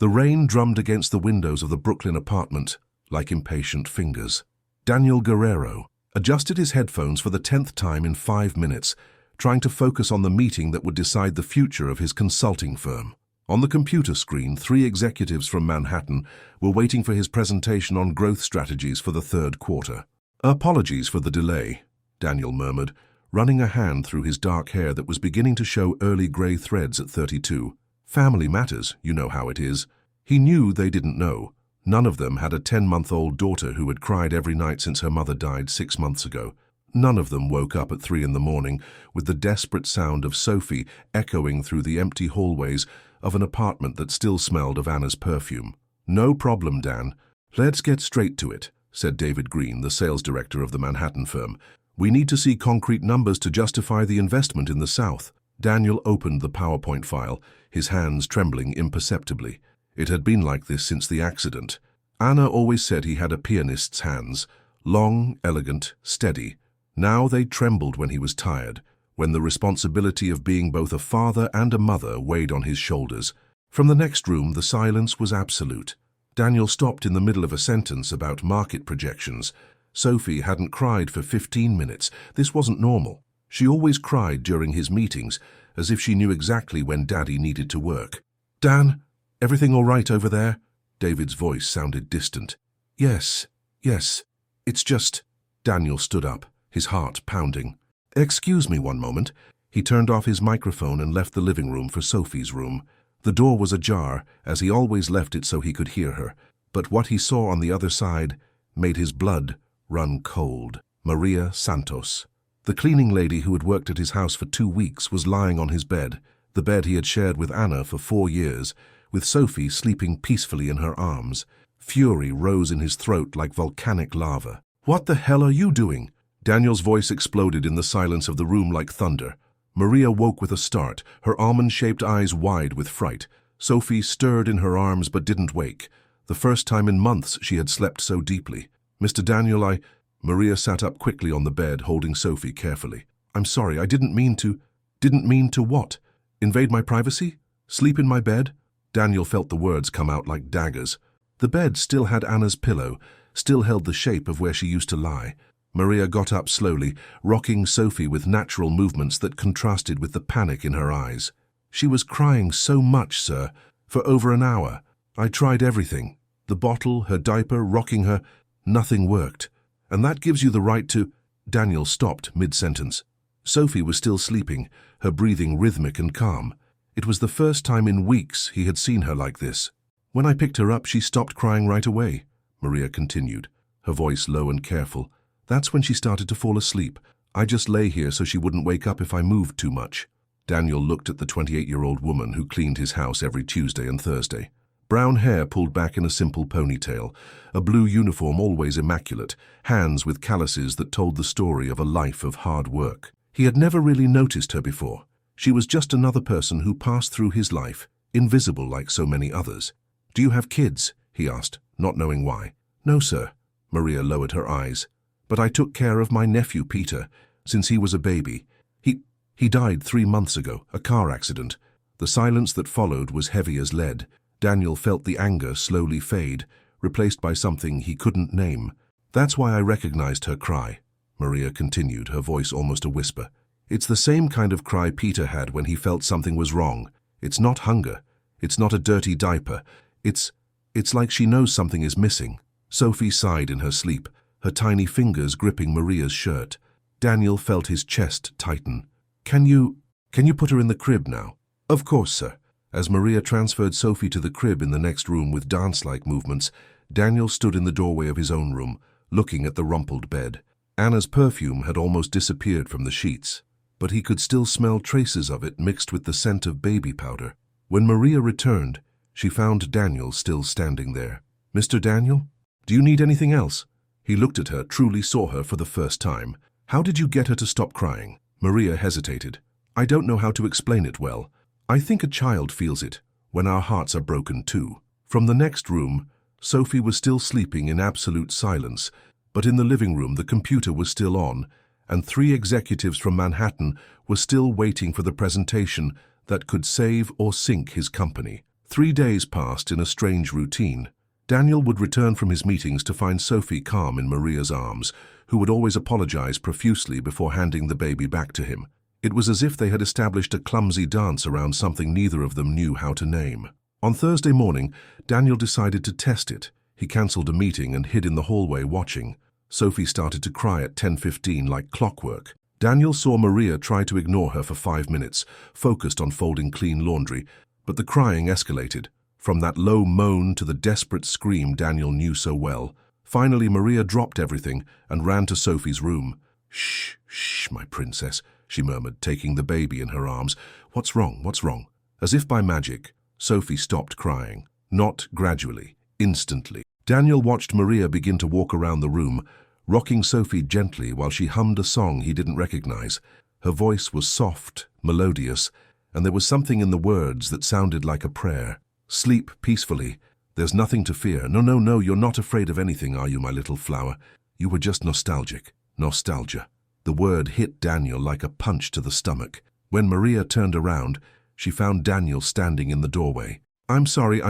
The rain drummed against the windows of the Brooklyn apartment like impatient fingers. Daniel Guerrero adjusted his headphones for the 10th time in 5 minutes, trying to focus on the meeting that would decide the future of his consulting firm. On the computer screen, 3 executives from Manhattan were waiting for his presentation on growth strategies for the 3rd quarter. "Apologies for the delay," Daniel murmured, running a hand through his dark hair that was beginning to show early gray threads at 32. "Family matters, you know how it is." He knew they didn't know. None of them had a 10-month-old daughter who had cried every night since her mother died 6 months ago. None of them woke up at 3 in the morning with the desperate sound of Sophie echoing through the empty hallways of an apartment that still smelled of Anna's perfume. "No problem, Dan. Let's get straight to it," said David Green, the sales director of the Manhattan firm. "We need to see concrete numbers to justify the investment in the South." Daniel opened the PowerPoint file, his hands trembling imperceptibly. It had been like this since the accident. Anna always said he had a pianist's hands, long, elegant, steady. Now they trembled when he was tired, when the responsibility of being both a father and a mother weighed on his shoulders. From the next room, the silence was absolute. Daniel stopped in the middle of a sentence about market projections. Sophie hadn't cried for 15 minutes. This wasn't normal. She always cried during his meetings, as if she knew exactly when Daddy needed to work. "Dan, everything all right over there?" David's voice sounded distant. Yes. It's just..." Daniel stood up, his heart pounding. "Excuse me one moment." He turned off his microphone and left the living room for Sophie's room. The door was ajar, as he always left it so he could hear her. But what he saw on the other side made his blood run cold. Maria Santos. The cleaning lady who had worked at his house for 2 weeks was lying on his bed, the bed he had shared with Anna for 4 years, with Sophie sleeping peacefully in her arms. Fury rose in his throat like volcanic lava. "What the hell are you doing?" Daniel's voice exploded in the silence of the room like thunder. Maria woke with a start, her almond-shaped eyes wide with fright. Sophie stirred in her arms but didn't wake. The first time in months she had slept so deeply. "Mr. Daniel, Maria sat up quickly on the bed, holding Sophie carefully. "I'm sorry, I didn't mean to..." "Didn't mean to what? Invade my privacy? Sleep in my bed?" Daniel felt the words come out like daggers. The bed still had Anna's pillow, still held the shape of where she used to lie. Maria got up slowly, rocking Sophie with natural movements that contrasted with the panic in her eyes. "She was crying so much, sir, for over an hour. I tried everything. The bottle, her diaper, rocking her. Nothing worked. And that gives you the right to..." Daniel stopped mid-sentence. Sophie was still sleeping, her breathing rhythmic and calm. It was the first time in weeks he had seen her like this. "When I picked her up, she stopped crying right away," Maria continued, her voice low and careful. "That's when she started to fall asleep. I just lay here so she wouldn't wake up if I moved too much." Daniel looked at the 28-year-old woman who cleaned his house every Tuesday and Thursday. Brown hair pulled back in a simple ponytail, a blue uniform always immaculate, hands with calluses that told the story of a life of hard work. He had never really noticed her before. She was just another person who passed through his life, invisible like so many others. "Do you have kids?" he asked, not knowing why. "No, sir." Maria lowered her eyes. "But I took care of my nephew, Peter, since he was a baby. He died 3 months ago, a car accident." The silence that followed was heavy as lead. Daniel felt the anger slowly fade, replaced by something he couldn't name. "That's why I recognized her cry," Maria continued, her voice almost a whisper. "It's the same kind of cry Peter had when he felt something was wrong. It's not hunger. It's not a dirty diaper. It's like she knows something is missing." Sophie sighed in her sleep, her tiny fingers gripping Maria's shirt. Daniel felt his chest tighten. Can you put her in the crib now?" "Of course, sir." As Maria transferred Sophie to the crib in the next room with dance-like movements, Daniel stood in the doorway of his own room, looking at the rumpled bed. Anna's perfume had almost disappeared from the sheets, but he could still smell traces of it mixed with the scent of baby powder. When Maria returned, she found Daniel still standing there. "Mr. Daniel, do you need anything else?" He looked at her, truly saw her for the first time. "How did you get her to stop crying?" Maria hesitated. "I don't know how to explain it well. I think a child feels it, when our hearts are broken too." From the next room, Sophie was still sleeping in absolute silence, but in the living room the computer was still on, and 3 executives from Manhattan were still waiting for the presentation that could save or sink his company. 3 days passed in a strange routine. Daniel would return from his meetings to find Sophie calm in Maria's arms, who would always apologize profusely before handing the baby back to him. It was as if they had established a clumsy dance around something neither of them knew how to name. On Thursday morning, Daniel decided to test it. He cancelled a meeting and hid in the hallway watching. Sophie started to cry at 10:15 like clockwork. Daniel saw Maria try to ignore her for 5 minutes, focused on folding clean laundry, but the crying escalated, from that low moan to the desperate scream Daniel knew so well. Finally, Maria dropped everything and ran to Sophie's room. "Shh, shh, my princess," she murmured, taking the baby in her arms. "What's wrong? What's wrong?" As if by magic, Sophie stopped crying. Not gradually, instantly. Daniel watched Maria begin to walk around the room, rocking Sophie gently while she hummed a song he didn't recognize. Her voice was soft, melodious, and there was something in the words that sounded like a prayer. "Sleep peacefully. There's nothing to fear. No, no, no, you're not afraid of anything, are you, my little flower? You were just nostalgic." Nostalgia. The word hit Daniel like a punch to the stomach. When Maria turned around, she found Daniel standing in the doorway. "I'm sorry,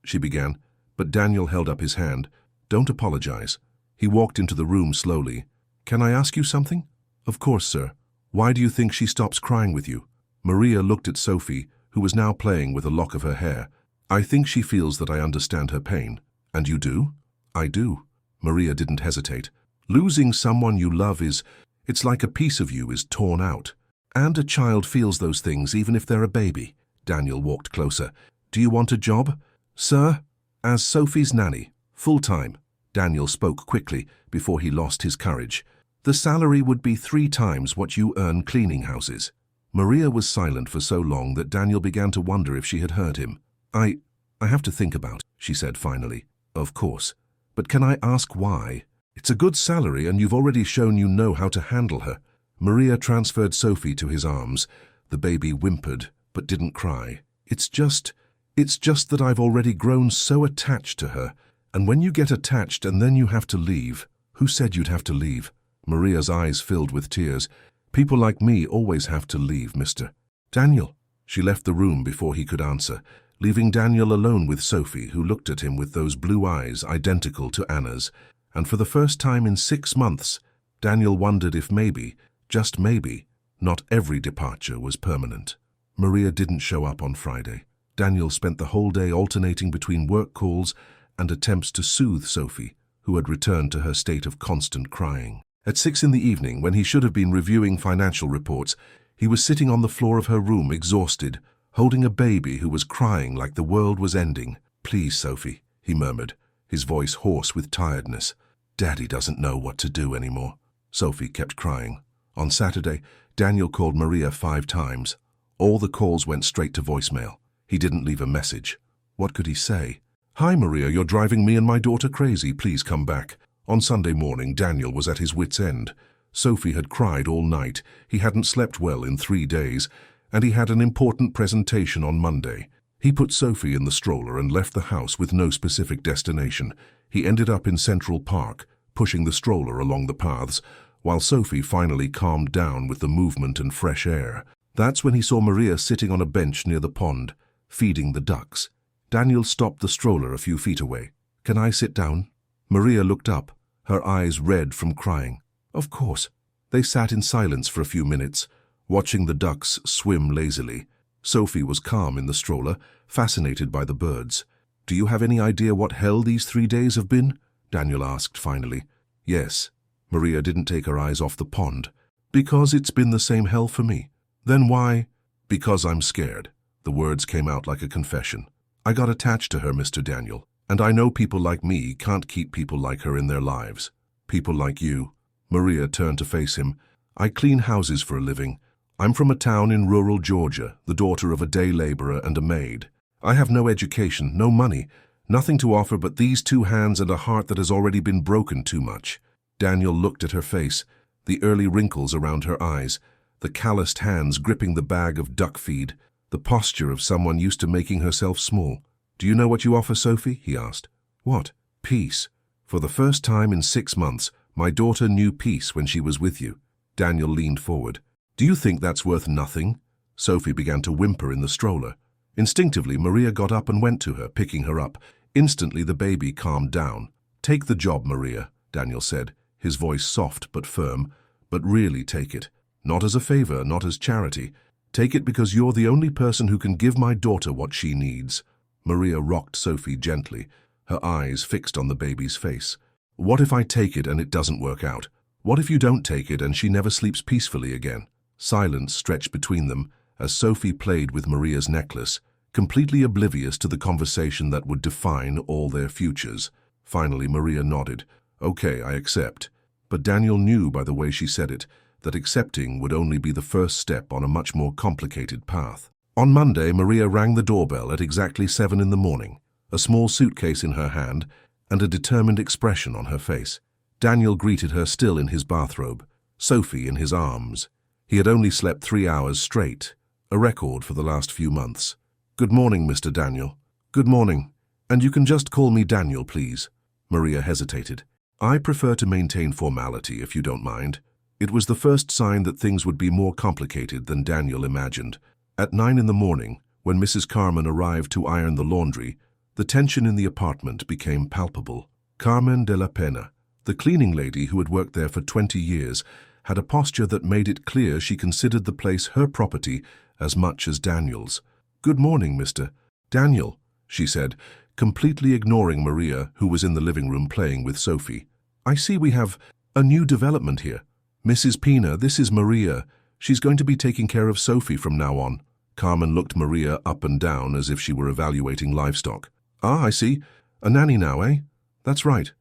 she began, but Daniel held up his hand. "Don't apologize." He walked into the room slowly. "Can I ask you something?" "Of course, sir." "Why do you think she stops crying with you?" Maria looked at Sophie, who was now playing with a lock of her hair. "I think she feels that I understand her pain." "And you do?" "I do." Maria didn't hesitate. "Losing someone you love it's like a piece of you is torn out. And a child feels those things even if they're a baby." Daniel walked closer. "Do you want a job?" "Sir?" "As Sophie's nanny, full-time." Daniel spoke quickly before he lost his courage. "The salary would be 3 times what you earn cleaning houses." Maria was silent for so long that Daniel began to wonder if she had heard him. I have to think about it," she said finally. "Of course. But can I ask why? It's a good salary and you've already shown you know how to handle her." Maria transferred Sophie to his arms. The baby whimpered, but didn't cry. It's just that I've already grown so attached to her. And when you get attached and then you have to leave." "Who said you'd have to leave?" Maria's eyes filled with tears. "People like me always have to leave, Mr. Daniel." She left the room before he could answer, leaving Daniel alone with Sophie, who looked at him with those blue eyes identical to Anna's. And for the first time in 6 months, Daniel wondered if maybe, just maybe, not every departure was permanent. Maria didn't show up on Friday. Daniel spent the whole day alternating between work calls and attempts to soothe Sophie, who had returned to her state of constant crying. At 6 in the evening, when he should have been reviewing financial reports, he was sitting on the floor of her room, exhausted, holding a baby who was crying like the world was ending. "Please, Sophie," he murmured, his voice hoarse with tiredness. "Daddy doesn't know what to do anymore." Sophie kept crying. On Saturday, Daniel called Maria 5 times. All the calls went straight to voicemail. He didn't leave a message. What could he say? "Hi, Maria, you're driving me and my daughter crazy. Please come back." On Sunday morning, Daniel was at his wit's end. Sophie had cried all night. He hadn't slept well in 3 days, and he had an important presentation on Monday. He put Sophie in the stroller and left the house with no specific destination. He ended up in Central Park, pushing the stroller along the paths, while Sophie finally calmed down with the movement and fresh air. That's when he saw Maria sitting on a bench near the pond, feeding the ducks. Daniel stopped the stroller a few feet away. "Can I sit down?" Maria looked up, her eyes red from crying. "Of course." They sat in silence for a few minutes, watching the ducks swim lazily. Sophie was calm in the stroller, fascinated by the birds. "Do you have any idea what hell these 3 days have been?" Daniel asked finally. "Yes." Maria didn't take her eyes off the pond. "Because it's been the same hell for me." "Then why?" "Because I'm scared." The words came out like a confession. "I got attached to her, Mr. Daniel, and I know people like me can't keep people like her in their lives. People like you." Maria turned to face him. "I clean houses for a living. I'm from a town in rural Georgia, the daughter of a day laborer and a maid. I have no education, no money, nothing to offer but these 2 hands and a heart that has already been broken too much." Daniel looked at her face, the early wrinkles around her eyes, the calloused hands gripping the bag of duck feed, the posture of someone used to making herself small. "Do you know what you offer, Sophie?" he asked. "What?" "Peace. For the first time in 6 months, my daughter knew peace when she was with you." Daniel leaned forward. "Do you think that's worth nothing?" Sophie began to whimper in the stroller. Instinctively, Maria got up and went to her, picking her up. Instantly, the baby calmed down. "Take the job, Maria," Daniel said, his voice soft but firm. "But really take it. Not as a favor, not as charity. Take it because you're the only person who can give my daughter what she needs." Maria rocked Sophie gently, her eyes fixed on the baby's face. "What if I take it and it doesn't work out? What if you don't take it and she never sleeps peacefully again?" Silence stretched between them as Sophie played with Maria's necklace, completely oblivious to the conversation that would define all their futures. Finally, Maria nodded. "Okay, I accept." But Daniel knew by the way she said it that accepting would only be the first step on a much more complicated path. On Monday, Maria rang the doorbell at exactly 7 in the morning, a small suitcase in her hand and a determined expression on her face. Daniel greeted her still in his bathrobe, Sophie in his arms. He had only slept 3 hours straight, a record for the last few months. "Good morning, Mr. Daniel." "Good morning. And you can just call me Daniel, please." Maria hesitated. "I prefer to maintain formality, if you don't mind." It was the first sign that things would be more complicated than Daniel imagined. At 9 in the morning, when Mrs. Carmen arrived to iron the laundry, the tension in the apartment became palpable. Carmen de la Pena, the cleaning lady who had worked there for 20 years, had a posture that made it clear she considered the place her property as much as Daniel's. "Good morning, Mr. Daniel," she said, completely ignoring Maria, who was in the living room playing with Sophie. "I see we have a new development here. Mrs. Pena, this is Maria. She's going to be taking care of Sophie from now on." Carmen looked Maria up and down as if she were evaluating livestock. "Ah, I see. A nanny now, eh?" "That's right."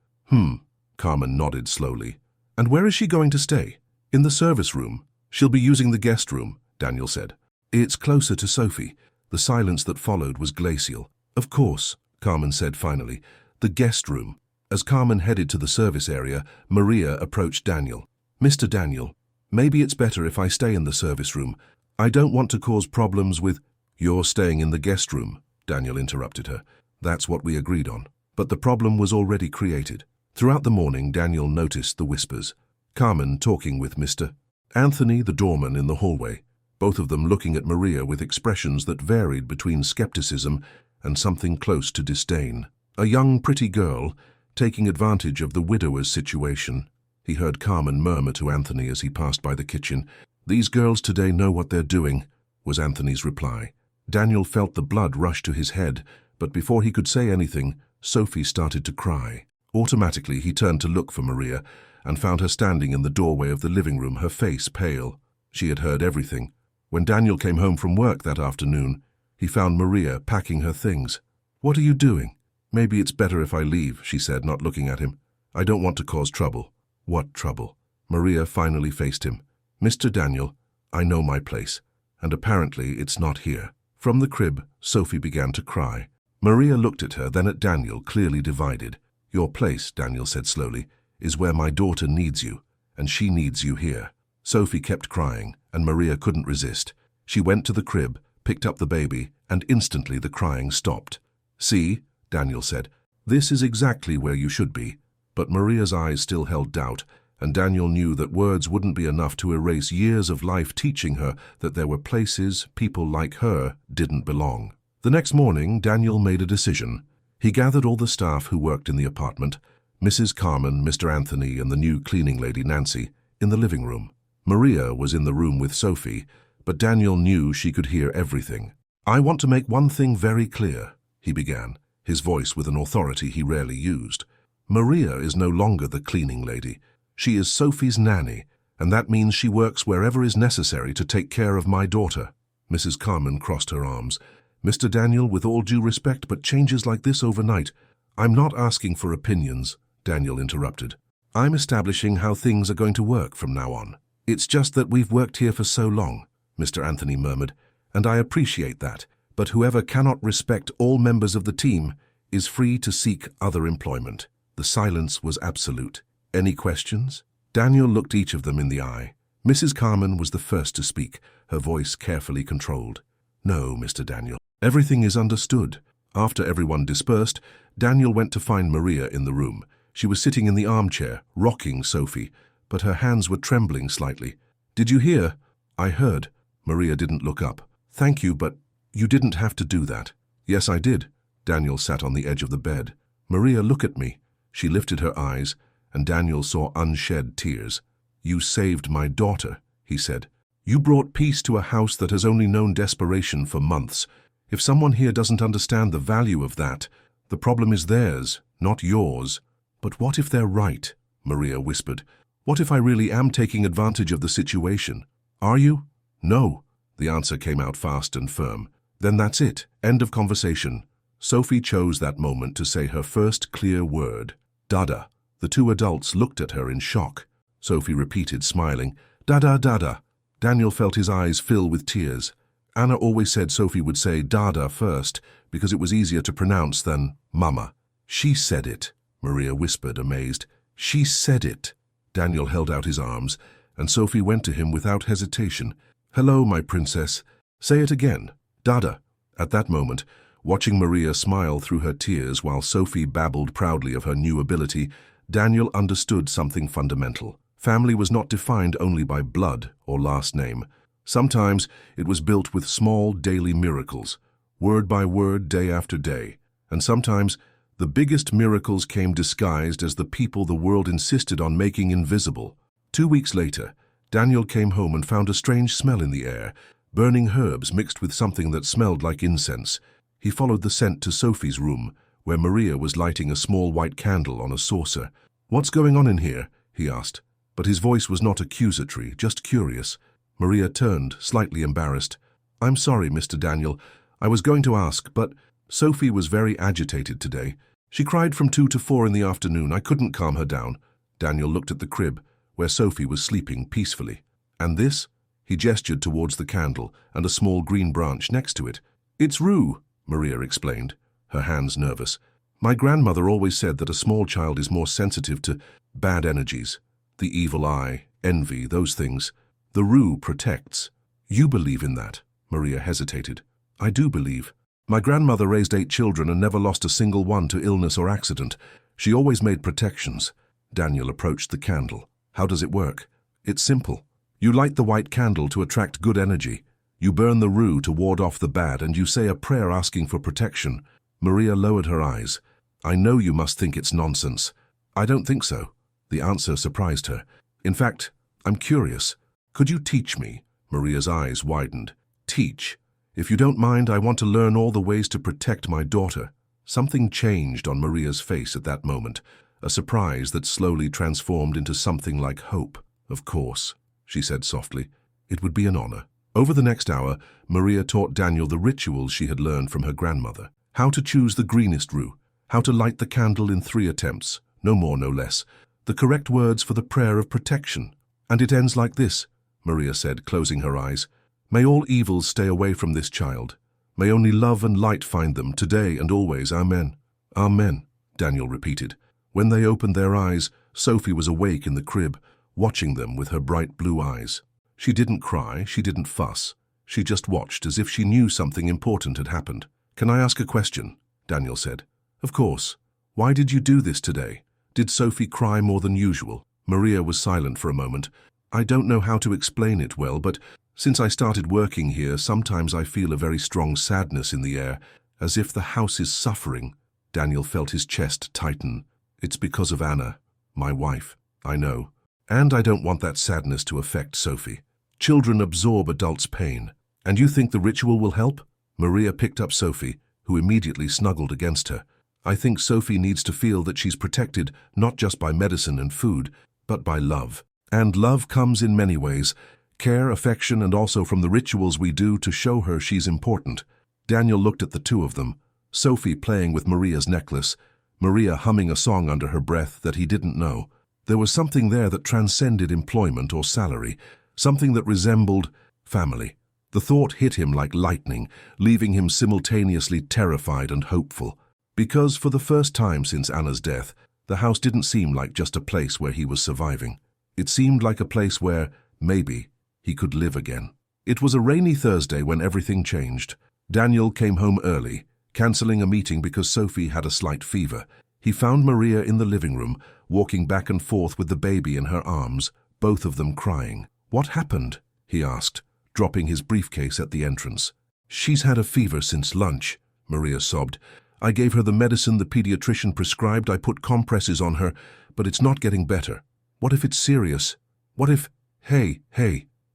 Carmen nodded slowly. "And where is she going to stay?" "In the service room. She'll be using the guest room," Daniel said. "It's closer to Sophie." The silence that followed was glacial. "Of course," Carmen said finally. "The guest room." As Carmen headed to the service area, Maria approached Daniel. "Mr. Daniel, maybe it's better if I stay in the service room. I don't want to cause problems with—" "You're staying in the guest room," Daniel interrupted her. "That's what we agreed on." But the problem was already created. Throughout the morning, Daniel noticed the whispers. Carmen talking with Mr. Anthony, the doorman, in the hallway, both of them looking at Maria with expressions that varied between skepticism and something close to disdain. A young, pretty girl, taking advantage of the widower's situation. He heard Carmen murmur to Anthony as he passed by the kitchen. "These girls today know what they're doing," was Anthony's reply. Daniel felt the blood rush to his head, but before he could say anything, Sophie started to cry. Automatically, he turned to look for Maria and found her standing in the doorway of the living room, her face pale. She had heard everything. When Daniel came home from work that afternoon, he found Maria packing her things. "What are you doing?" "Maybe it's better if I leave," she said, not looking at him. "I don't want to cause trouble." "What trouble?" Maria finally faced him. "Mr. Daniel, I know my place, and apparently it's not here." From the crib, Sophie began to cry. Maria looked at her, then at Daniel, clearly divided. "Your place," Daniel said slowly, "is where my daughter needs you, and she needs you here." Sophie kept crying, and Maria couldn't resist. She went to the crib, picked up the baby, and instantly the crying stopped. "See," Daniel said, "this is exactly where you should be." But Maria's eyes still held doubt, and Daniel knew that words wouldn't be enough to erase years of life teaching her that there were places people like her didn't belong. The next morning, Daniel made a decision. He gathered all the staff who worked in the apartment, Mrs. Carmen, Mr. Anthony, and the new cleaning lady, Nancy, in the living room. Maria was in the room with Sophie, but Daniel knew she could hear everything. "I want to make one thing very clear," he began, his voice with an authority he rarely used. "Maria is no longer the cleaning lady. She is Sophie's nanny, and that means she works wherever is necessary to take care of my daughter." Mrs. Carmen crossed her arms. "Mr. Daniel, with all due respect, but changes like this overnight—" "I'm not asking for opinions," Daniel interrupted. "I'm establishing how things are going to work from now on. It's just that we've worked here for so long," Mr. Anthony murmured, "and I appreciate that, but whoever cannot respect all members of the team is free to seek other employment." The silence was absolute. "Any questions?" Daniel looked each of them in the eye. Mrs. Carmen was the first to speak, her voice carefully controlled. "No, Mr. Daniel. Everything is understood." After everyone dispersed, Daniel went to find Maria in the room. She was sitting in the armchair, rocking Sophie, but her hands were trembling slightly. "Did you hear?" "I heard." Maria didn't look up. "Thank you, but You didn't have to do that. Yes, I did. Daniel sat on the edge of the bed. Maria, look at me. She lifted her eyes, and Daniel saw unshed tears. You saved my daughter, he said. You brought peace to a house that has only known desperation for months. If someone here doesn't understand the value of that, the problem is theirs, not yours. But what if they're right? Maria whispered. What if I really am taking advantage of the situation? Are you? No. The answer came out fast and firm. Then that's it. End of conversation. Sophie chose that moment to say her first clear word. Dada. The two adults looked at her in shock. Sophie repeated, smiling. Dada, dada. Daniel felt his eyes fill with tears. Anna always said Sophie would say dada first because it was easier to pronounce than mama. She said it, Maria whispered, amazed. She said it. Daniel held out his arms, and Sophie went to him without hesitation. Hello, my princess. Say it again. Dada. At that moment, watching Maria smile through her tears while Sophie babbled proudly of her new ability, Daniel understood something fundamental. Family was not defined only by blood or last name. Sometimes it was built with small daily miracles, word by word, day after day. And sometimes the biggest miracles came disguised as the people the world insisted on making invisible. 2 weeks later, Daniel came home and found a strange smell in the air, burning herbs mixed with something that smelled like incense. He followed the scent to Sophie's room, where Maria was lighting a small white candle on a saucer. What's going on in here? He asked. But his voice was not accusatory, just curious. Maria turned, slightly embarrassed. I'm sorry, Mr. Daniel. I was going to ask, but Sophie was very agitated today. She cried from 2 to 4 in the afternoon. I couldn't calm her down. Daniel looked at the crib, where Sophie was sleeping peacefully. And this? He gestured towards the candle and a small green branch next to it. It's Rue, Maria explained, her hands nervous. My grandmother always said that a small child is more sensitive to bad energies. The evil eye, envy, those things. The Rue protects. You believe in that? Maria hesitated. I do believe. My grandmother raised 8 children and never lost a single one to illness or accident. She always made protections. Daniel approached the candle. How does it work? It's simple. You light the white candle to attract good energy. You burn the Rue to ward off the bad, and you say a prayer asking for protection. Maria lowered her eyes. I know you must think it's nonsense. I don't think so. The answer surprised her. In fact, I'm curious. Could you teach me? Maria's eyes widened. Teach? If you don't mind, I want to learn all the ways to protect my daughter. Something changed on Maria's face at that moment, a surprise that slowly transformed into something like hope. Of course, she said softly. It would be an honor. Over the next hour, Maria taught Daniel the rituals she had learned from her grandmother. How to choose the greenest Rue, how to light the candle in 3 attempts, no more, no less, the correct words for the prayer of protection. And it ends like this, Maria said, closing her eyes. May all evils stay away from this child. May only love and light find them, today and always. Amen. Amen, Daniel repeated. When they opened their eyes, Sophie was awake in the crib, watching them with her bright blue eyes. She didn't cry, she didn't fuss. She just watched as if she knew something important had happened. Can I ask a question? Daniel said. Of course. Why did you do this today? Did Sophie cry more than usual? Maria was silent for a moment. I don't know how to explain it well, but since I started working here, sometimes I feel a very strong sadness in the air, as if the house is suffering. Daniel felt his chest tighten. It's because of Anna, my wife, I know. And I don't want that sadness to affect Sophie. Children absorb adults' pain. And you think the ritual will help? Maria picked up Sophie, who immediately snuggled against her. I think Sophie needs to feel that she's protected not just by medicine and food, but by love. And love comes in many ways. Care, affection, and also from the rituals we do to show her she's important. Daniel looked at the two of them, Sophie playing with Maria's necklace, Maria humming a song under her breath that he didn't know. There was something there that transcended employment or salary, something that resembled family. The thought hit him like lightning, leaving him simultaneously terrified and hopeful. Because for the first time since Anna's death, the house didn't seem like just a place where he was surviving. It seemed like a place where, maybe, he could live again. It was a rainy Thursday when everything changed. Daniel came home early, cancelling a meeting because Sophie had a slight fever. He found Maria in the living room, walking back and forth with the baby in her arms, both of them crying. What happened? He asked, dropping his briefcase at the entrance. She's had a fever since lunch, Maria sobbed. I gave her the medicine the pediatrician prescribed. I put compresses on her, but it's not getting better. What if it's serious? What if... Hey.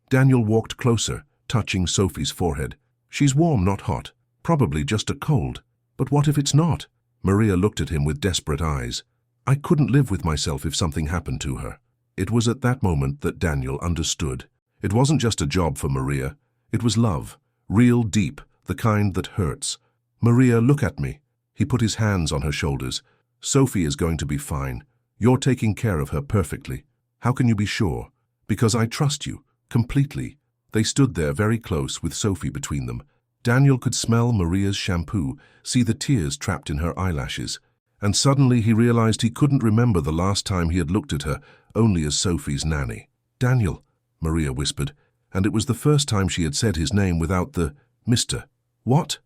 Daniel walked closer, touching Sophie's forehead. She's warm, not hot. Probably just a cold. But what if it's not? Maria looked at him with desperate eyes. I couldn't live with myself if something happened to her. It was at that moment that Daniel understood. It wasn't just a job for Maria. It was love. Real deep, the kind that hurts. Maria, look at me. He put his hands on her shoulders. Sophie is going to be fine. You're taking care of her perfectly. How can you be sure? Because I trust you, completely. They stood there very close with Sophie between them. Daniel could smell Maria's shampoo, see the tears trapped in her eyelashes. And suddenly he realized he couldn't remember the last time he had looked at her, only as Sophie's nanny. Daniel, Maria whispered, and it was the first time she had said his name without the Mr. What?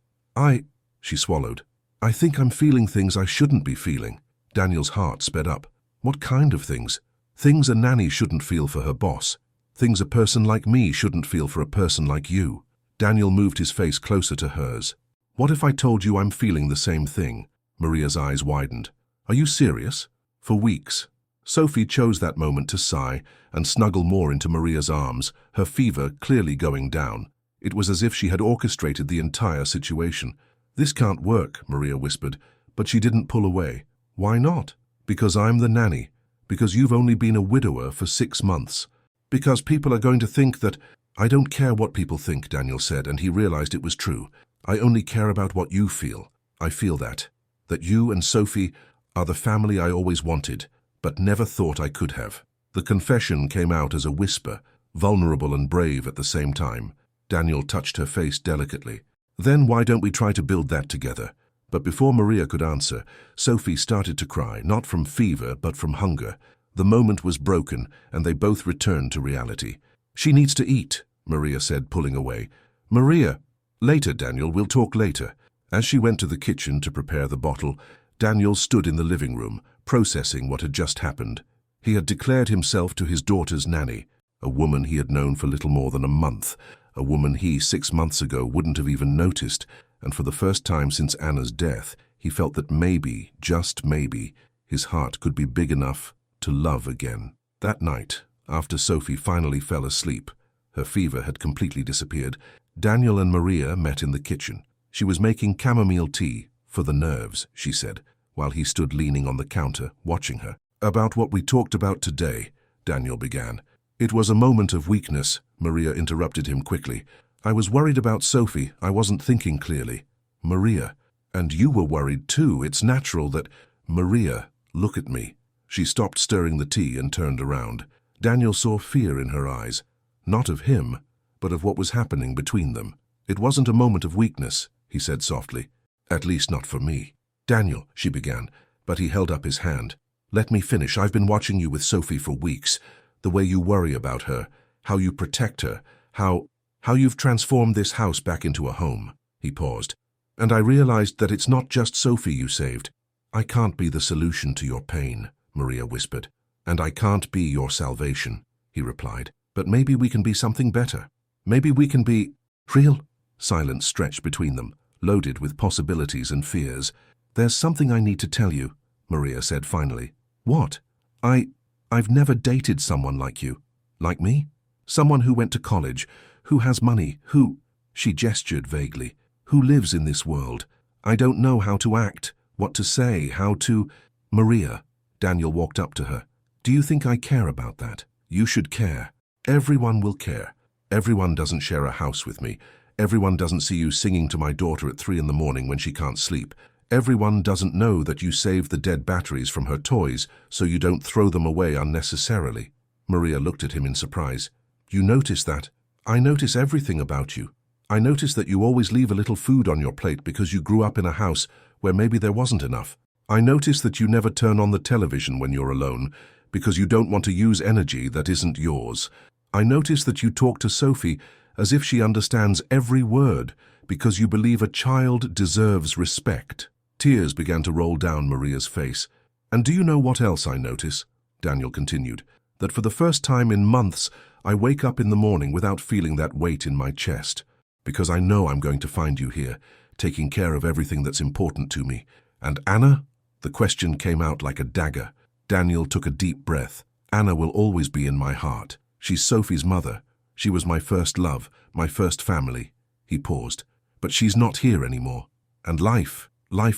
She swallowed. I think I'm feeling things I shouldn't be feeling. Daniel's heart sped up. What kind of things? Things a nanny shouldn't feel for her boss. Things a person like me shouldn't feel for a person like you. Daniel moved his face closer to hers. What if I told you I'm feeling the same thing? Maria's eyes widened. Are you serious? For weeks. Sophie chose that moment to sigh and snuggle more into Maria's arms, her fever clearly going down. It was as if she had orchestrated the entire situation. This can't work, Maria whispered, but she didn't pull away. Why not? Because I'm the nanny. Because you've only been a widower for 6 months. Because people are going to think that... I don't care what people think, Daniel said, and he realized it was true. I only care about what you feel. I feel that you and Sophie are the family I always wanted, but never thought I could have. The confession came out as a whisper, vulnerable and brave at the same time. Daniel touched her face delicately. Then why don't we try to build that together? But before Maria could answer, Sophie started to cry, not from fever, but from hunger. The moment was broken, and they both returned to reality. She needs to eat, Maria said, pulling away. Maria! Later, Daniel, we'll talk later. As she went to the kitchen to prepare the bottle, Daniel stood in the living room, processing what had just happened. He had declared himself to his daughter's nanny, a woman he had known for little more than a month, a woman he 6 months ago wouldn't have even noticed, and for the first time since Anna's death, he felt that maybe, just maybe, his heart could be big enough to love again. That night, after Sophie finally fell asleep, her fever had completely disappeared, Daniel and Maria met in the kitchen. She was making chamomile tea, for the nerves, she said, while he stood leaning on the counter, watching her. About what we talked about today, Daniel began. It was a moment of weakness, Maria interrupted him quickly. I was worried about Sophie, I wasn't thinking clearly. Maria, and you were worried too, it's natural that... Maria, look at me. She stopped stirring the tea and turned around. Daniel saw fear in her eyes, not of him, but of what was happening between them. It wasn't a moment of weakness, he said softly. At least not for me. Daniel, she began, but he held up his hand. Let me finish. I've been watching you with Sophie for weeks. The way you worry about her, how you protect her, how you've transformed this house back into a home. He paused. And I realized that it's not just Sophie you saved. I can't be the solution to your pain, Maria whispered. And I can't be your salvation, he replied. But maybe we can be something better. Maybe we can be... Real? Silence stretched between them, loaded with possibilities and fears. There's something I need to tell you, Maria said finally. What? I've never dated someone like you. Like me? Someone who went to college, who has money, who... She gestured vaguely. Who lives in this world. I don't know how to act, what to say, how to... Maria, Daniel walked up to her. Do you think I care about that? You should care. Everyone will care. Everyone doesn't share a house with me. Everyone doesn't see you singing to my daughter at 3 in the morning when she can't sleep. Everyone doesn't know that you saved the dead batteries from her toys so you don't throw them away unnecessarily. Maria looked at him in surprise. You notice that? I notice everything about you. I notice that you always leave a little food on your plate because you grew up in a house where maybe there wasn't enough. I notice that you never turn on the television when you're alone because you don't want to use energy that isn't yours. I notice that you talk to Sophie as if she understands every word because you believe a child deserves respect. Tears began to roll down Maria's face. And do you know what else I notice? Daniel continued. That for the first time in months, I wake up in the morning without feeling that weight in my chest. Because I know I'm going to find you here, taking care of everything that's important to me. And Anna? The question came out like a dagger. Daniel took a deep breath. Anna will always be in my heart. She's Sophie's mother. She was my first love, my first family. He paused. But she's not here anymore. And life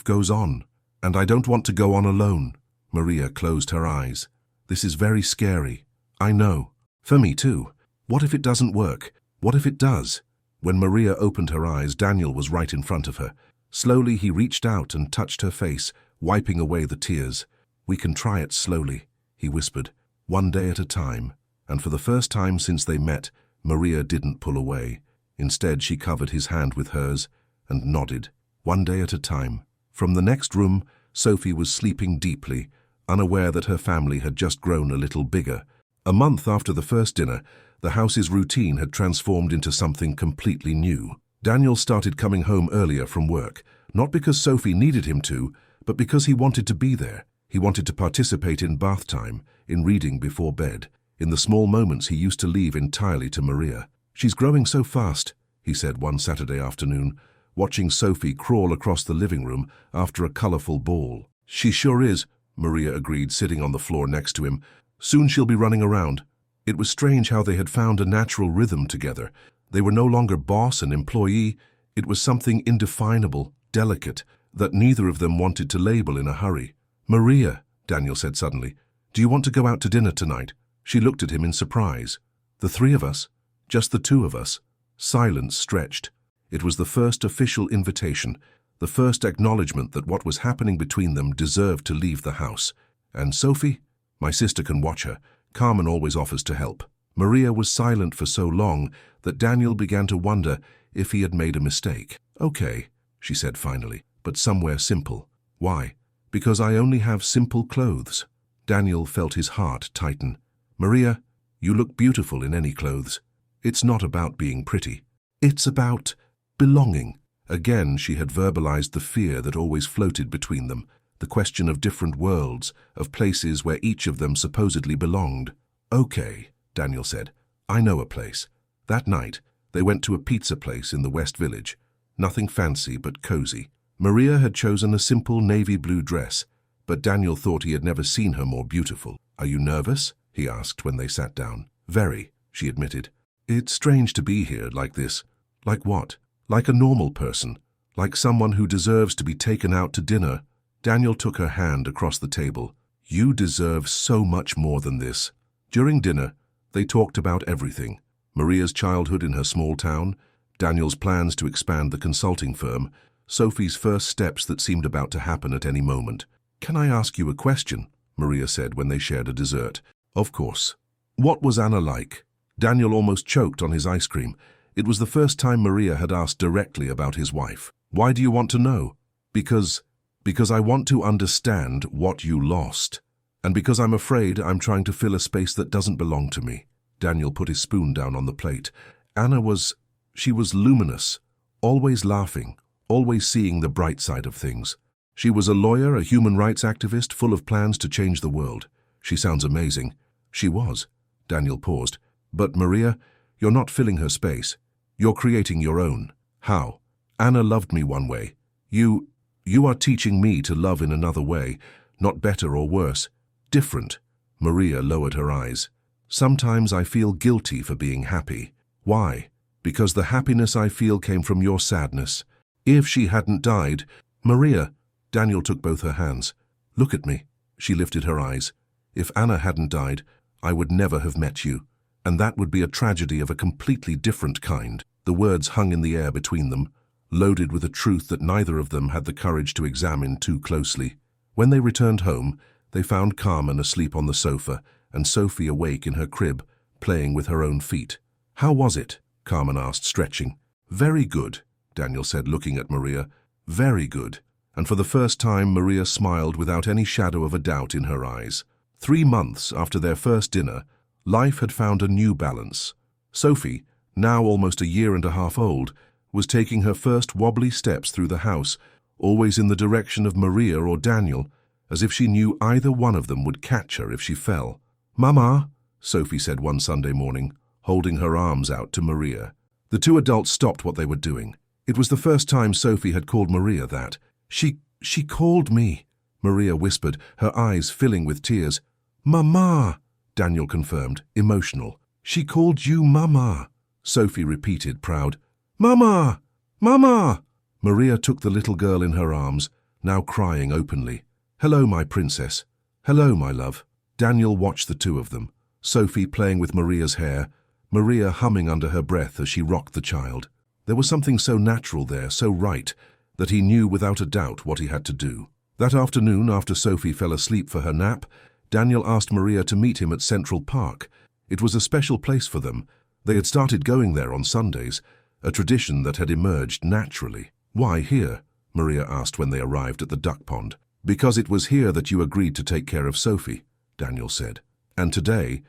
goes on. And I don't want to go on alone. Maria closed her eyes. This is very scary. I know. For me too. What if it doesn't work? What if it does? When Maria opened her eyes, Daniel was right in front of her. Slowly he reached out and touched her face, wiping away the tears. We can try it slowly, he whispered, one day at a time. And for the first time since they met, Maria didn't pull away. Instead, she covered his hand with hers and nodded, one day at a time. From the next room, Sophie was sleeping deeply, unaware that her family had just grown a little bigger. A month after the first dinner, the house's routine had transformed into something completely new. Daniel started coming home earlier from work, not because Sophie needed him to, but because he wanted to be there. He wanted to participate in bath time, in reading before bed, in the small moments he used to leave entirely to Maria. She's growing so fast, he said one Saturday afternoon, watching Sophie crawl across the living room after a colorful ball. She sure is, Maria agreed, sitting on the floor next to him. Soon she'll be running around. It was strange how they had found a natural rhythm together. They were no longer boss and employee. It was something indefinable, delicate, that neither of them wanted to label in a hurry. Maria, Daniel said suddenly, do you want to go out to dinner tonight? She looked at him in surprise. The three of us? Just the two of us? Silence stretched. It was the first official invitation, the first acknowledgement that what was happening between them deserved to leave the house. And Sophie? My sister can watch her. Carmen always offers to help. Maria was silent for so long that Daniel began to wonder if he had made a mistake. Okay, she said finally, but somewhere simple. Why? Because I only have simple clothes. Daniel felt his heart tighten. Maria, you look beautiful in any clothes. It's not about being pretty. It's about belonging. Again, she had verbalized the fear that always floated between them, the question of different worlds, of places where each of them supposedly belonged. Okay, Daniel said. I know a place. That night, they went to a pizza place in the West Village. Nothing fancy but cozy. Maria had chosen a simple navy blue dress, but Daniel thought he had never seen her more beautiful. Are you nervous? He asked when they sat down. Very, she admitted. It's strange to be here like this. Like what? Like a normal person. Like someone who deserves to be taken out to dinner. Daniel took her hand across the table. You deserve so much more than this. During dinner, they talked about everything. Maria's childhood in her small town, Daniel's plans to expand the consulting firm, Sophie's first steps that seemed about to happen at any moment. Can I ask you a question? Maria said when they shared a dessert. Of course. What was Anna like? Daniel almost choked on his ice cream. It was the first time Maria had asked directly about his wife. Why do you want to know? Because I want to understand what you lost. And because I'm afraid I'm trying to fill a space that doesn't belong to me. Daniel put his spoon down on the plate. She was luminous, always laughing, always seeing the bright side of things. She was a lawyer, a human rights activist, full of plans to change the world. She sounds amazing. She was. Daniel paused. But Maria, you're not filling her space. You're creating your own. How? Anna loved me one way. You are teaching me to love in another way, not better or worse. Different. Maria lowered her eyes. Sometimes I feel guilty for being happy. Why? Because the happiness I feel came from your sadness. If she hadn't died, Maria, Daniel took both her hands. Look at me. She lifted her eyes. If Anna hadn't died, I would never have met you. And that would be a tragedy of a completely different kind. The words hung in the air between them, loaded with a truth that neither of them had the courage to examine too closely. When they returned home, they found Carmen asleep on the sofa and Sophie awake in her crib, playing with her own feet. How was it? Carmen asked, stretching. Very good, Daniel said, looking at Maria. Very good. And for the first time, Maria smiled without any shadow of a doubt in her eyes. 3 months after their first dinner, life had found a new balance. Sophie, now almost a year and a half old, was taking her first wobbly steps through the house, always in the direction of Maria or Daniel, as if she knew either one of them would catch her if she fell. Mama, Sophie said one Sunday morning, holding her arms out to Maria. The two adults stopped what they were doing. It was the first time Sophie had called Maria that. She called me, Maria whispered, her eyes filling with tears. Mama, Daniel confirmed, emotional. She called you Mama, Sophie repeated, proud. Mama! Mama! Maria took the little girl in her arms, now crying openly. Hello, my princess. Hello, my love. Daniel watched the two of them, Sophie playing with Maria's hair, Maria humming under her breath as she rocked the child. There was something so natural there, so right, that he knew without a doubt what he had to do. That afternoon, after Sophie fell asleep for her nap, Daniel asked Maria to meet him at Central Park. It was a special place for them. They had started going there on Sundays, a tradition that had emerged naturally. Why here? Maria asked when they arrived at the duck pond. Because it was here that you agreed to take care of Sophie, Daniel said. And today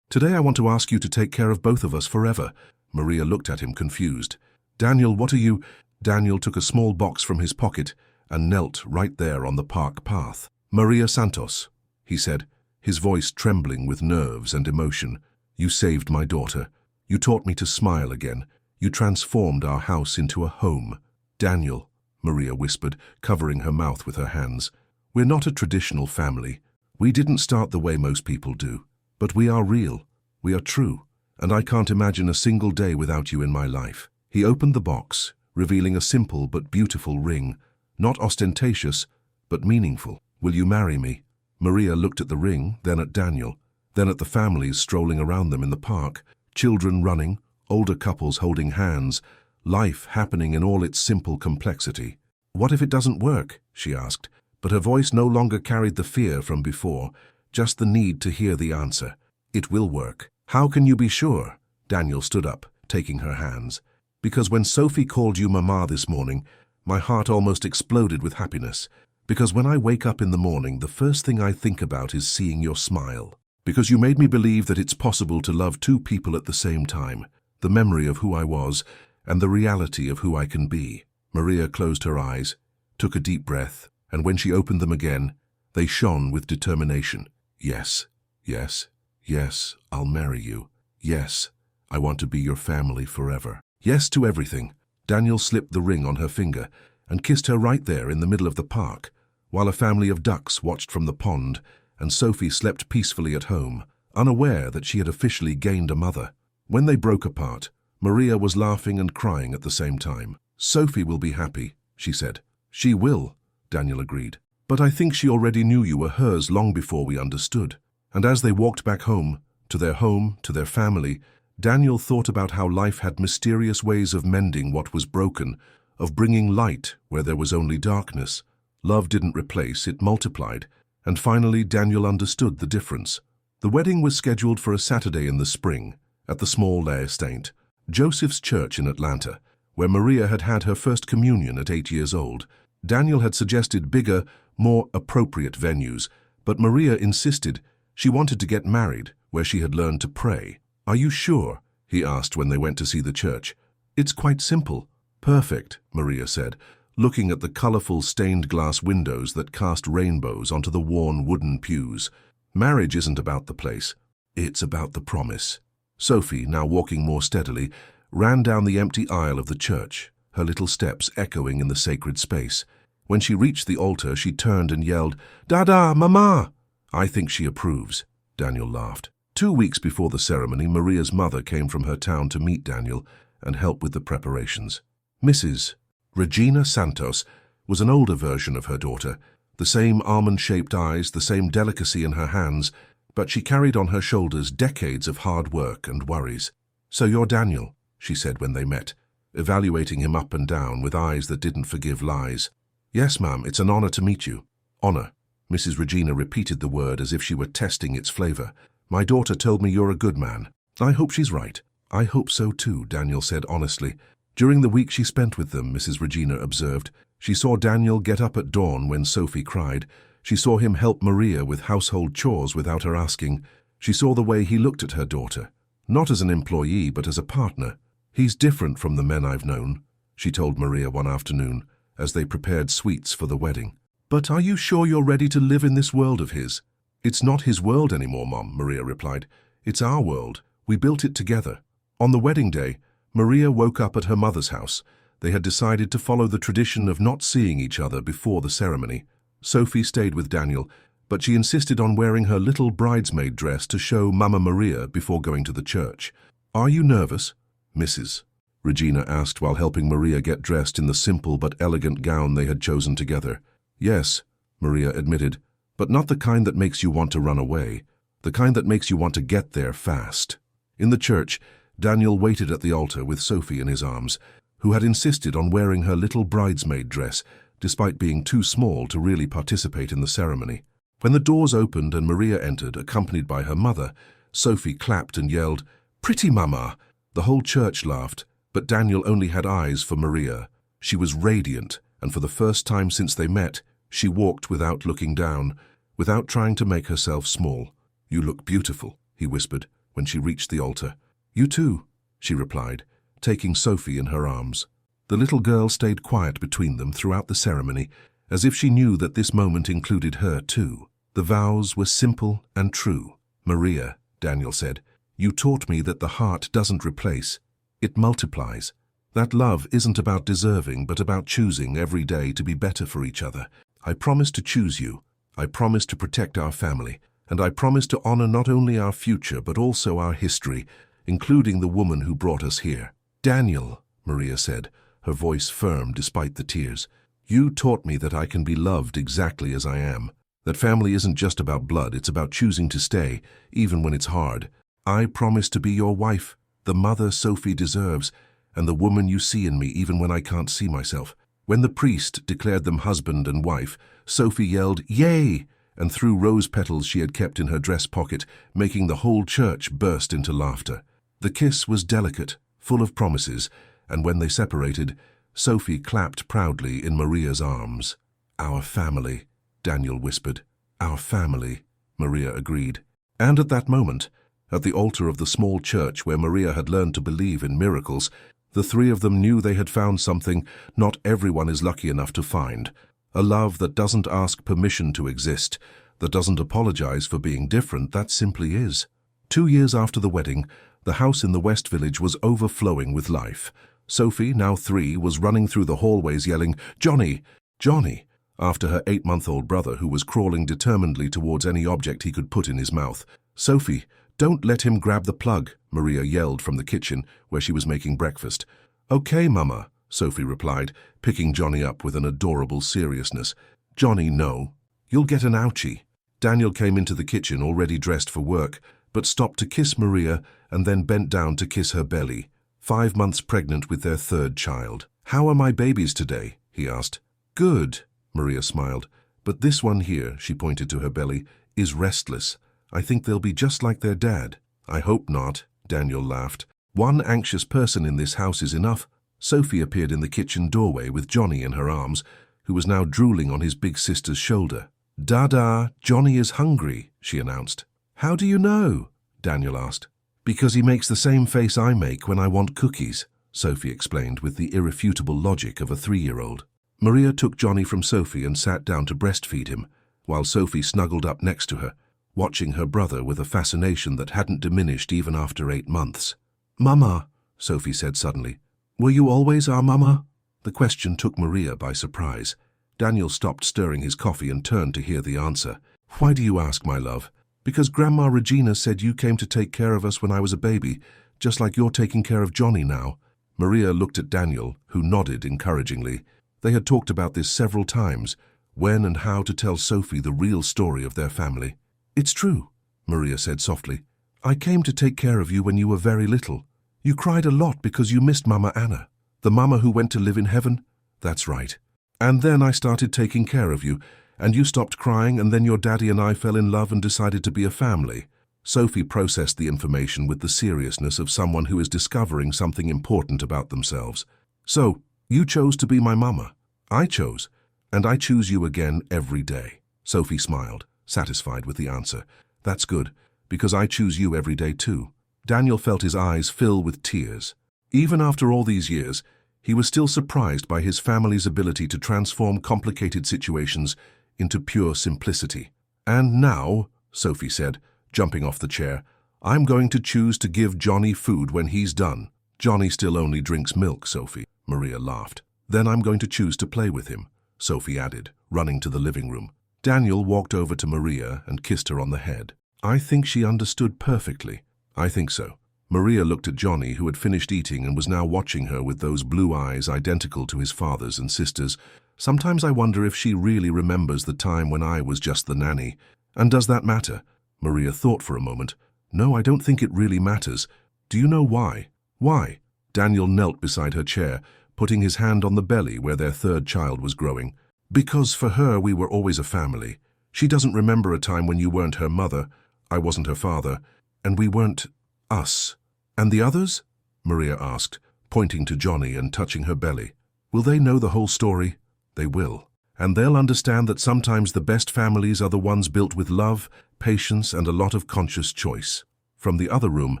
I want to ask you to take care of both of us forever. Maria looked at him confused. Daniel, what are you? Daniel took a small box from his pocket and knelt right there on the park path. Maria Santos, he said, his voice trembling with nerves and emotion. You saved my daughter. You taught me to smile again. You transformed our house into a home. Daniel, Maria whispered, covering her mouth with her hands. We're not a traditional family. We didn't start the way most people do. But we are real. We are true. And I can't imagine a single day without you in my life. He opened the box, revealing a simple but beautiful ring, not ostentatious, but meaningful. Will you marry me? Maria looked at the ring, then at Daniel, then at the families strolling around them in the park, children running, older couples holding hands, life happening in all its simple complexity. What if it doesn't work? She asked, but her voice no longer carried the fear from before, just the need to hear the answer. It will work. How can you be sure? Daniel stood up, taking her hands. Because when Sophie called you Mama this morning, my heart almost exploded with happiness. Because when I wake up in the morning, the first thing I think about is seeing your smile. Because you made me believe that it's possible to love two people at the same time, the memory of who I was and the reality of who I can be. Maria closed her eyes, took a deep breath, and when she opened them again, they shone with determination. Yes, yes, yes, I'll marry you. Yes, I want to be your family forever. Yes to everything. Daniel slipped the ring on her finger and kissed her right there in the middle of the park, while a family of ducks watched from the pond and Sophie slept peacefully at home, unaware that she had officially gained a mother. When they broke apart, Maria was laughing and crying at the same time. Sophie will be happy, she said. She will, Daniel agreed. But I think she already knew you were hers long before we understood. And as they walked back home, to their family, Daniel thought about how life had mysterious ways of mending what was broken, of bringing light where there was only darkness. Love didn't replace, it multiplied. And finally, Daniel understood the difference. The wedding was scheduled for a Saturday in the spring, at the small Lair St. Joseph's Church in Atlanta, where Maria had had her first communion at 8 years old. Daniel had suggested bigger, more appropriate venues, but Maria insisted she wanted to get married where she had learned to pray. Are you sure? He asked when they went to see the church. It's quite simple. Perfect, Maria said, looking at the colorful stained glass windows that cast rainbows onto the worn wooden pews. Marriage isn't about the place. It's about the promise. Sophie, now walking more steadily, ran down the empty aisle of the church, her little steps echoing in the sacred space. When she reached the altar, she turned and yelled, "Dada, Mama!" I think she approves, Daniel laughed. 2 weeks before the ceremony, Maria's mother came from her town to meet Daniel and help with the preparations. Mrs. Regina Santos was an older version of her daughter, the same almond-shaped eyes, the same delicacy in her hands, but she carried on her shoulders decades of hard work and worries. So you're Daniel, she said when they met, evaluating him up and down with eyes that didn't forgive lies. Yes, ma'am, it's an honor to meet you. Honor. Mrs. Regina repeated the word as if she were testing its flavor. My daughter told me you're a good man. I hope she's right. I hope so too, Daniel said honestly. During the week she spent with them, Mrs. Regina observed, she saw Daniel get up at dawn when Sophie cried. She saw him help Maria with household chores without her asking. She saw the way he looked at her daughter, not as an employee but as a partner. He's different from the men I've known, she told Maria one afternoon, as they prepared sweets for the wedding. But are you sure you're ready to live in this world of his? It's not his world anymore, Mom, Maria replied. It's our world. We built it together. On the wedding day, Maria woke up at her mother's house. They had decided to follow the tradition of not seeing each other before the ceremony. Sophie stayed with Daniel, but she insisted on wearing her little bridesmaid dress to show Mama Maria before going to the church. "Are you nervous, Mrs.?" Regina asked while helping Maria get dressed in the simple but elegant gown they had chosen together. "Yes," Maria admitted, "but not the kind that makes you want to run away. The kind that makes you want to get there fast." In the church, Daniel waited at the altar with Sophie in his arms, who had insisted on wearing her little bridesmaid dress, despite being too small to really participate in the ceremony. When the doors opened and Maria entered, accompanied by her mother, Sophie clapped and yelled, "Pretty Mama!" The whole church laughed, but Daniel only had eyes for Maria. She was radiant, and for the first time since they met, she walked without looking down, without trying to make herself small. "You look beautiful," he whispered when she reached the altar. "You too," she replied, taking Sophie in her arms. The little girl stayed quiet between them throughout the ceremony, as if she knew that this moment included her too. The vows were simple and true. "Maria," Daniel said, "you taught me that the heart doesn't replace, it multiplies. That love isn't about deserving, but about choosing every day to be better for each other. I promise to choose you. I promise to protect our family, and I promise to honor not only our future but also our history, including the woman who brought us here." "Daniel," Maria said, her voice firm despite the tears, "you taught me that I can be loved exactly as I am. That family isn't just about blood, it's about choosing to stay, even when it's hard. I promise to be your wife, the mother Sophie deserves, and the woman you see in me even when I can't see myself." When the priest declared them husband and wife, Sophie yelled, "Yay!" and threw rose petals she had kept in her dress pocket, making the whole church burst into laughter. The kiss was delicate, full of promises, and when they separated, Sophie clapped proudly in Maria's arms. "Our family," Daniel whispered. "Our family," Maria agreed. And at that moment, at the altar of the small church where Maria had learned to believe in miracles, the three of them knew they had found something not everyone is lucky enough to find. A love that doesn't ask permission to exist, that doesn't apologize for being different, that simply is. 2 years after the wedding, the house in the West Village was overflowing with life. Sophie, now 3, was running through the hallways yelling, "Johnny! Johnny!" after her 8-month-old brother, who was crawling determinedly towards any object he could put in his mouth. "Sophie, don't let him grab the plug," Maria yelled from the kitchen, where she was making breakfast. "Okay, Mama," Sophie replied, picking Johnny up with an adorable seriousness. "Johnny, no. You'll get an ouchie." Daniel came into the kitchen already dressed for work, but stopped to kiss Maria and then bent down to kiss her belly, 5 months pregnant with their 3rd child. "How are my babies today?" he asked. "Good," Maria smiled. "But this one here," she pointed to her belly, "is restless. I think they'll be just like their dad." "I hope not," Daniel laughed. "One anxious person in this house is enough." Sophie appeared in the kitchen doorway with Johnny in her arms, who was now drooling on his big sister's shoulder. "Dada, Johnny is hungry," she announced. "How do you know?" Daniel asked. "Because he makes the same face I make when I want cookies," Sophie explained with the irrefutable logic of a 3-year-old. Maria took Johnny from Sophie and sat down to breastfeed him, while Sophie snuggled up next to her, watching her brother with a fascination that hadn't diminished even after 8 months. "Mama," Sophie said suddenly, "were you always our mama?" The question took Maria by surprise. Daniel stopped stirring his coffee and turned to hear the answer. "Why do you ask, my love?" "Because Grandma Regina said you came to take care of us when I was a baby, just like you're taking care of Johnny now." Maria looked at Daniel, who nodded encouragingly. They had talked about this several times, when and how to tell Sophie the real story of their family. "It's true," Maria said softly. "I came to take care of you when you were very little. You cried a lot because you missed Mama Anna, the mama who went to live in heaven." "That's right. And then I started taking care of you, and you stopped crying, and then your daddy and I fell in love and decided to be a family." Sophie processed the information with the seriousness of someone who is discovering something important about themselves. "So, you chose to be my mama. I chose, and I choose you again every day." Sophie smiled, satisfied with the answer. "That's good, because I choose you every day too." Daniel felt his eyes fill with tears. Even after all these years, he was still surprised by his family's ability to transform complicated situations into pure simplicity. "And now," Sophie said, jumping off the chair, "I'm going to choose to give Johnny food when he's done." Johnny still only drinks milk, Sophie, Maria laughed. Then I'm going to choose to play with him, Sophie added, running to the living room. Daniel walked over to Maria and kissed her on the head. I think she understood perfectly. I think so. Maria looked at Johnny, who had finished eating and was now watching her with those blue eyes identical to his father's and sister's. Sometimes I wonder if she really remembers the time when I was just the nanny. And does that matter? Maria thought for a moment. No, I don't think it really matters. Do you know why? Why? Daniel knelt beside her chair, putting his hand on the belly where their third child was growing. Because for her we were always a family. She doesn't remember a time when you weren't her mother, I wasn't her father, and we weren't us. And the others? Maria asked, pointing to Johnny and touching her belly. Will they know the whole story? They will. And they'll understand that sometimes the best families are the ones built with love, patience, and a lot of conscious choice. From the other room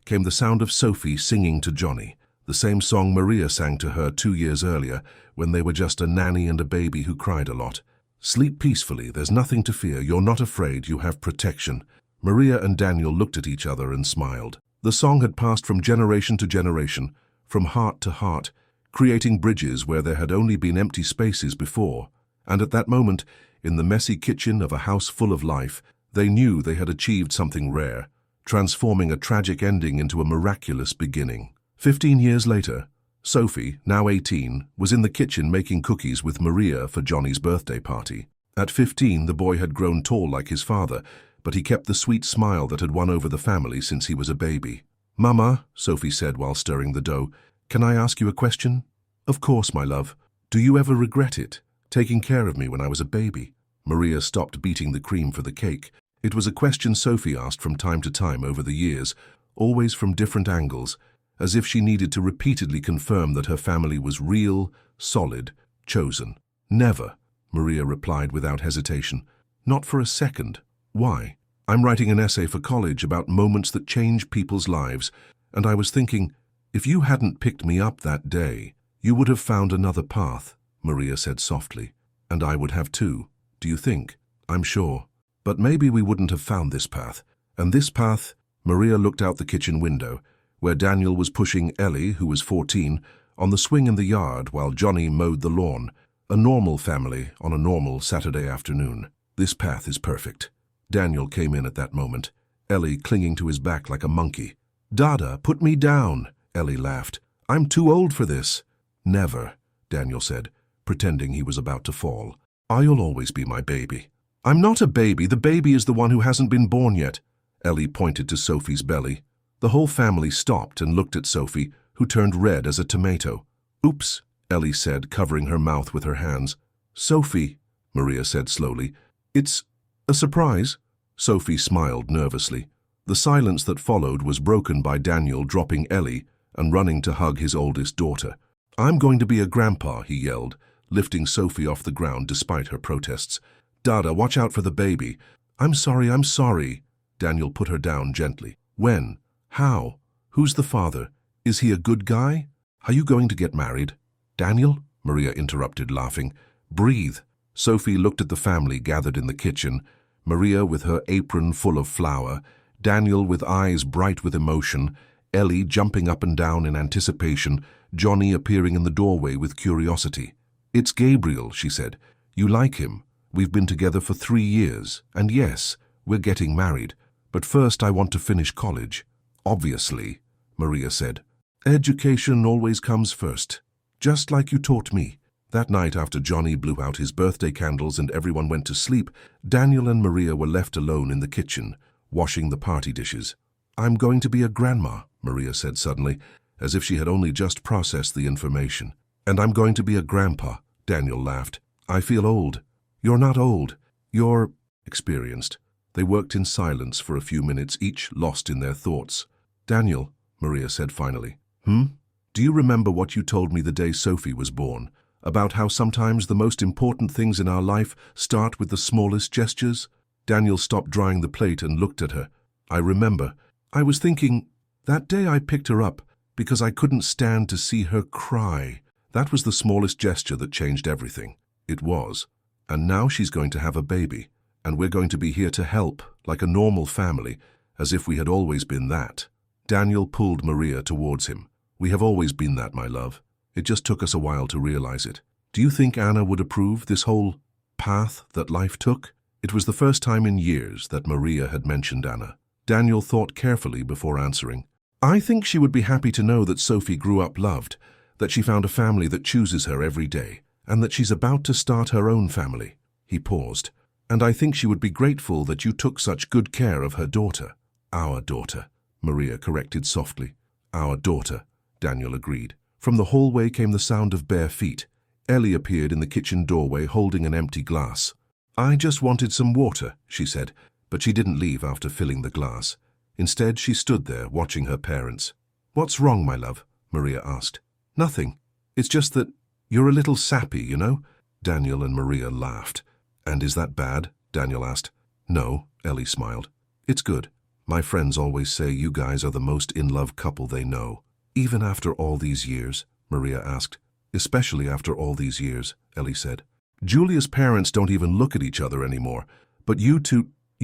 came the sound of Sophie singing to Johnny, the same song Maria sang to her 2 years earlier when they were just a nanny and a baby who cried a lot. Sleep peacefully, there's nothing to fear, you're not afraid, you have protection. Maria and Daniel looked at each other and smiled. The song had passed from generation to generation, from heart to heart, creating bridges where there had only been empty spaces before. And at that moment, in the messy kitchen of a house full of life, they knew they had achieved something rare, transforming a tragic ending into a miraculous beginning. 15 years later, Sophie, now 18, was in the kitchen making cookies with Maria for Johnny's birthday party. At 15, the boy had grown tall like his father, but he kept the sweet smile that had won over the family since he was a baby. Mama, Sophie said while stirring the dough, can I ask you a question? Of course, my love. Do you ever regret it, taking care of me when I was a baby? Maria stopped beating the cream for the cake. It was a question Sophie asked from time to time over the years, always from different angles, as if she needed to repeatedly confirm that her family was real, solid, chosen. Never, Maria replied without hesitation. Not for a second. Why? I'm writing an essay for college about moments that change people's lives, and I was thinking, if you hadn't picked me up that day, you would have found another path, Maria said softly. And I would have too. Do you think? I'm sure. But maybe we wouldn't have found this path. And this path, Maria looked out the kitchen window, where Daniel was pushing Ellie, who was 14, on the swing in the yard while Johnny mowed the lawn. A normal family on a normal Saturday afternoon. This path is perfect. Daniel came in at that moment, Ellie clinging to his back like a monkey. Dada, put me down, Ellie laughed. I'm too old for this. Never, Daniel said, pretending he was about to fall. I'll always be my baby. I'm not a baby, the baby is the one who hasn't been born yet. Ellie pointed to Sophie's belly. The whole family stopped and looked at Sophie, who turned red as a tomato. Oops, Ellie said, covering her mouth with her hands. Sophie, Maria said slowly. It's a surprise. Sophie smiled nervously. The silence that followed was broken by Daniel dropping Ellie and running to hug his oldest daughter. I'm going to be a grandpa, he yelled, lifting Sophie off the ground despite her protests. Dada, watch out for the baby. I'm sorry. Daniel put her down gently. When? How? Who's the father? Is he a good guy? Are you going to get married? Daniel? Maria interrupted, laughing. Breathe. Sophie looked at the family gathered in the kitchen, Maria with her apron full of flour, Daniel with eyes bright with emotion, Ellie jumping up and down in anticipation, Johnny appearing in the doorway with curiosity. It's Gabriel, she said. You like him. We've been together for 3 years, and yes, we're getting married. But first I want to finish college. Obviously, Maria said. Education always comes first, just like you taught me. That night after Johnny blew out his birthday candles and everyone went to sleep, Daniel and Maria were left alone in the kitchen, washing the party dishes. I'm going to be a grandma, Maria said suddenly, as if she had only just processed the information. And I'm going to be a grandpa, Daniel laughed. I feel old. You're not old. You're experienced. They worked in silence for a few minutes, each lost in their thoughts. Daniel, Maria said finally. Do you remember what you told me the day Sophie was born? About how sometimes the most important things in our life start with the smallest gestures? Daniel stopped drying the plate and looked at her. I remember. I was thinking, that day I picked her up because I couldn't stand to see her cry. That was the smallest gesture that changed everything. It was. And now she's going to have a baby, and we're going to be here to help, like a normal family, as if we had always been that. Daniel pulled Maria towards him. We have always been that, my love. It just took us a while to realize it. Do you think Anna would approve this whole path that life took? It was the first time in years that Maria had mentioned Anna. Daniel thought carefully before answering. I think she would be happy to know that Sophie grew up loved, that she found a family that chooses her every day, and that she's about to start her own family. He paused. And I think she would be grateful that you took such good care of her daughter. Our daughter, Maria corrected softly. Our daughter, Daniel agreed. From the hallway came the sound of bare feet. Ellie appeared in the kitchen doorway holding an empty glass. I just wanted some water, she said, but she didn't leave after filling the glass. Instead, she stood there watching her parents. What's wrong, my love? Maria asked. Nothing. It's just that you're a little sappy, you know? Daniel and Maria laughed. And is that bad? Daniel asked. No, Ellie smiled. It's good. My friends always say you guys are the most in-love couple they know. Even after all these years? Maria asked. Especially after all these years, Ellie said. Julia's parents don't even look at each other anymore, but you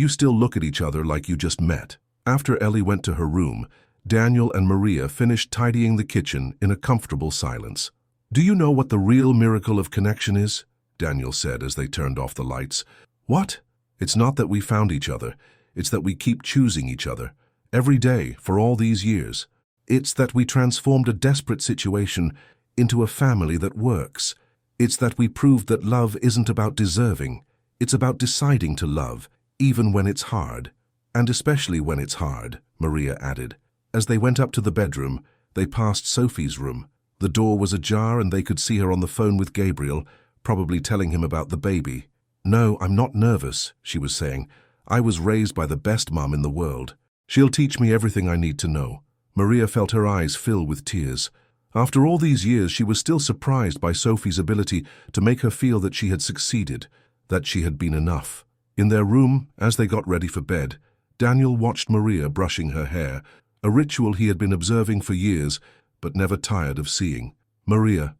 still look at each other like you just met. After Ellie went to her room, Daniel and Maria finished tidying the kitchen in a comfortable silence. Do you know what the real miracle of connection is? Daniel said as they turned off the lights. What? It's not that we found each other. It's that we keep choosing each other. Every day, for all these years. It's that we transformed a desperate situation into a family that works. It's that we proved that love isn't about deserving. It's about deciding to love, even when it's hard. And especially when it's hard, Maria added. As they went up to the bedroom, they passed Sophie's room. The door was ajar and they could see her on the phone with Gabriel, probably telling him about the baby. No, I'm not nervous, she was saying. I was raised by the best mum in the world. She'll teach me everything I need to know. Maria felt her eyes fill with tears. After all these years, she was still surprised by Sophie's ability to make her feel that she had succeeded, that she had been enough. In their room, as they got ready for bed, Daniel watched Maria brushing her hair, a ritual he had been observing for years, but never tired of seeing. Maria,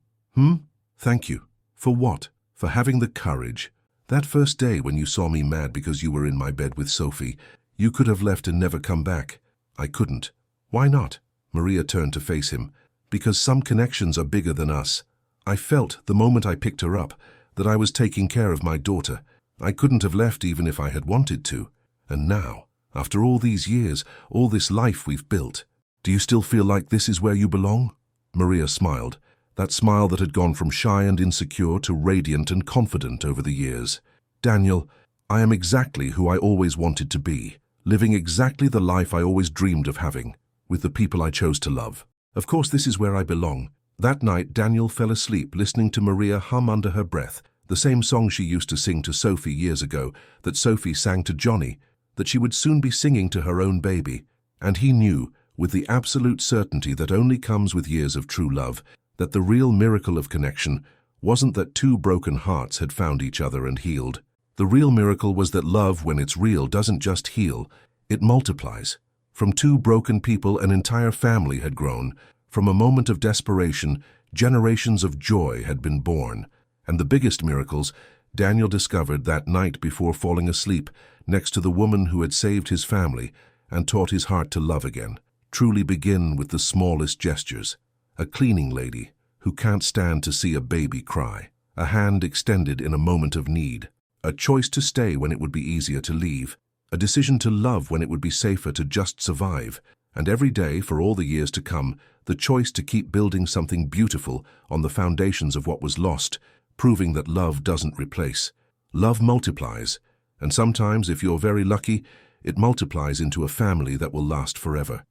Thank you. For what? For having the courage. That first day when you saw me mad because you were in my bed with Sophie, you could have left and never come back. I couldn't. Why not? Maria turned to face him. Because some connections are bigger than us. I felt, the moment I picked her up, that I was taking care of my daughter. I couldn't have left even if I had wanted to. And now, after all these years, all this life we've built, do you still feel like this is where you belong? Maria smiled, that smile that had gone from shy and insecure to radiant and confident over the years. Daniel, I am exactly who I always wanted to be, living exactly the life I always dreamed of having, with the people I chose to love. Of course, this is where I belong. That night, Daniel fell asleep listening to Maria hum under her breath, the same song she used to sing to Sophie years ago, that Sophie sang to Johnny, that she would soon be singing to her own baby. And he knew, with the absolute certainty that only comes with years of true love, that the real miracle of connection wasn't that two broken hearts had found each other and healed. The real miracle was that love, when it's real, doesn't just heal, it multiplies. From two broken people, an entire family had grown. From a moment of desperation, generations of joy had been born. And the biggest miracles, Daniel discovered that night before falling asleep next to the woman who had saved his family and taught his heart to love again, truly begin with the smallest gestures. A cleaning lady who can't stand to see a baby cry, a hand extended in a moment of need, a choice to stay when it would be easier to leave, a decision to love when it would be safer to just survive, and every day for all the years to come, the choice to keep building something beautiful on the foundations of what was lost, proving that love doesn't replace. Love multiplies, and sometimes, if you're very lucky, it multiplies into a family that will last forever.